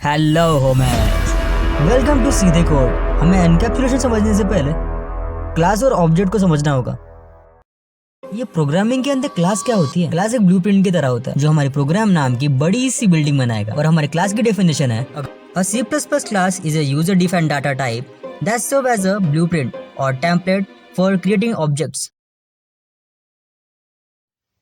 Hello Homer, welcome to सीधे code. हमें encapsulation समझने से पहले क्लास और ऑब्जेक्ट को समझना होगा। ये प्रोग्रामिंग के अंदर क्लास क्या होती है? क्लास एक ब्लूप्रिंट की तरह होता है जो हमारे प्रोग्राम नाम की बड़ी सी बिल्डिंग बनाएगा। और हमारे क्लास की डेफिनेशन है, अ C++ class is a user defined data type that serve as a blueprint or template for creating objects।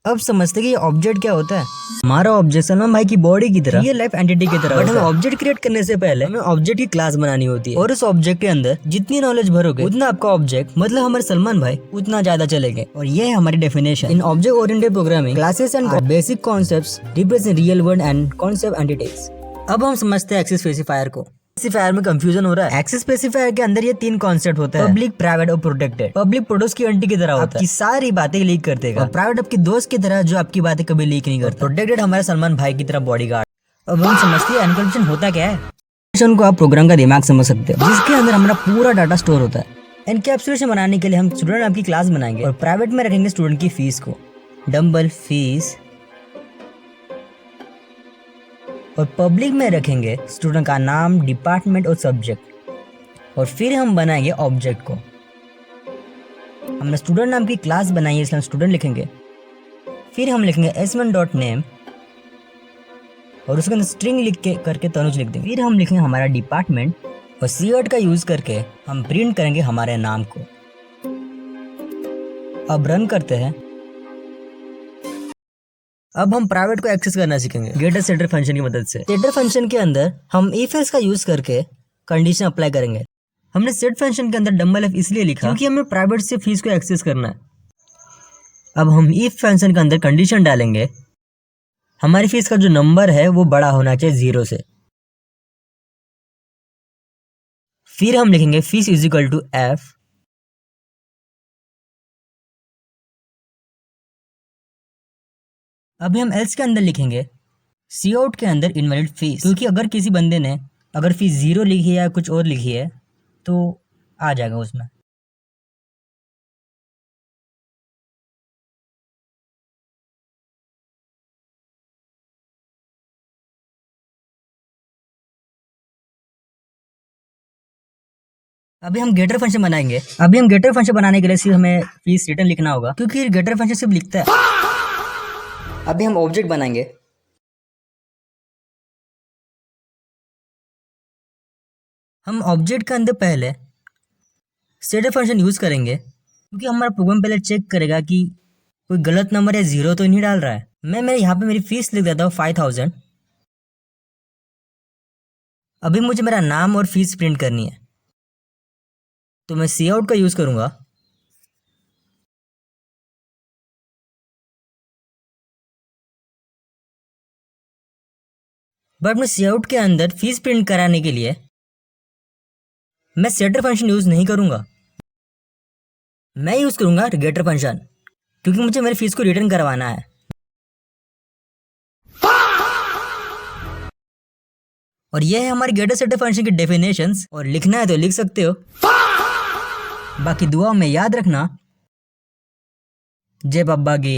अब समझते कि ये ऑब्जेक्ट क्या होता है। हमारा ऑब्जेक्ट सलमान भाई की बॉडी की तरह, रियल लाइफ एंटिटी की तरह। बट हमें ऑब्जेक्ट क्रिएट करने से पहले हमें ऑब्जेक्ट की क्लास बनानी होती है। और उस ऑब्जेक्ट के अंदर जितनी नॉलेज भरोगे उतना आपका ऑब्जेक्ट, मतलब हमारे सलमान भाई, उतना ज्यादा चलेंगे। और ये है हमारी definition. In object oriented programming, classes and basic concepts represent real world and concept entities. अब हम समझते हैं एक्सेस स्पेसिफायर को। स्पेसिफायर में कंफ्यूजन हो रहा है। एक्सेस स्पेसिफायर के अंदर ये 3 कॉन्सेप्ट होते हैं, पब्लिक, प्राइवेट और प्रोटेक्टेड। पब्लिक प्रोड्यूस की एंटिटी की तरह होता है, आपकी सारी बातें लीक कर देगा। और प्राइवेट आपकी दोस्त की तरह जो आपकी बातें कभी लीक नहीं करता। प्रोटेक्टेड हमारे सलमान भाई की तरह बॉडीगार्ड। अब हम समझते हैं एनक्रिप्शन होता क्या है। एनक्रिप्शन को आप प्रोग्राम का दिमाग समझ सकते हो, जिसके अंदर हमारा पूरा डाटा स्टोर होता है। एनकैप्सुलेशन बनाने के लिए हम स्टूडेंट नाम की क्लास बनाएंगे और प्राइवेट में रखेंगे स्टूडेंट की फीस को, डम्बल फीस। और पब्लिक में रखेंगे स्टूडेंट का नाम, डिपार्टमेंट और सब्जेक्ट। और फिर हम बनाएंगे ऑब्जेक्ट को। हमने स्टूडेंट नाम की क्लास बनाई है, इसलिए हम स्टूडेंट लिखेंगे। फिर हम लिखेंगे s1.name और उसके अंदर स्ट्रिंग लिख के करके तनुज लिख देंगे। फिर हम लिखेंगे हमारा डिपार्टमेंट और कीवर्ड का यूज करके हम प्रिंट करेंगे हमारे नाम को। अब रन करते हैं। अब हम प्राइवेट को एक्सेस करना सीखेंगे गेटर सेटर फंक्शन की मदद से। सेटर फंक्शन के अंदर हम if else का यूज करके कंडीशन अप्लाई करेंगे। हमने सेट फंक्शन के अंदर डम्बल f इसलिए लिखा क्योंकि हमें प्राइवेट से फीस को एक्सेस करना है। अब हम if फंक्शन के अंदर कंडीशन डालेंगे, हमारी फीस का जो नंबर है वो बड़ा होना चाहिए 0 से। फिर हम लिखेंगे fees is equal to f। अभी हम एल्स के अंदर लिखेंगे सी आउट के अंदर इनवैलिड फीस, क्योंकि अगर किसी बंदे ने अगर फीस 0 लिखी है या कुछ और लिखी है तो आ जाएगा उसमें। अभी हम गेटर फंक्शन बनाएंगे। अभी हम गेटर फंक्शन बनाने के लिए सिर्फ हमें फीस रिटर्न लिखना होगा, क्योंकि गेटर फंक्शन सिर्फ लिखता है। अभी हम ऑब्जेक्ट बनाएंगे। हम ऑब्जेक्ट के अंदर पहले सेट फंक्शन यूज करेंगे, क्योंकि हमारा प्रोग्राम पहले चेक करेगा कि कोई गलत नंबर या 0 तो नहीं डाल रहा है। मैं मेरे यहाँ पे मेरी फीस लिख देता हूँ 5000। अभी मुझे मेरा नाम और फीस प्रिंट करनी है, तो मैं सी आउट का यूज करूंगा। बट मैं सी आउट के अंदर फीस प्रिंट कराने के लिए मैं सेटर फंक्शन यूज नहीं करूंगा, मैं यूज करूंगा गेटर फंक्शन, क्योंकि मुझे मेरी फीस को रिटर्न करवाना है। और यह है हमारी गेटर सेटर फंक्शन की डेफिनेशंस। और लिखना है तो लिख सकते हो, बाकी दुआ में याद रखना। जय बाबा की।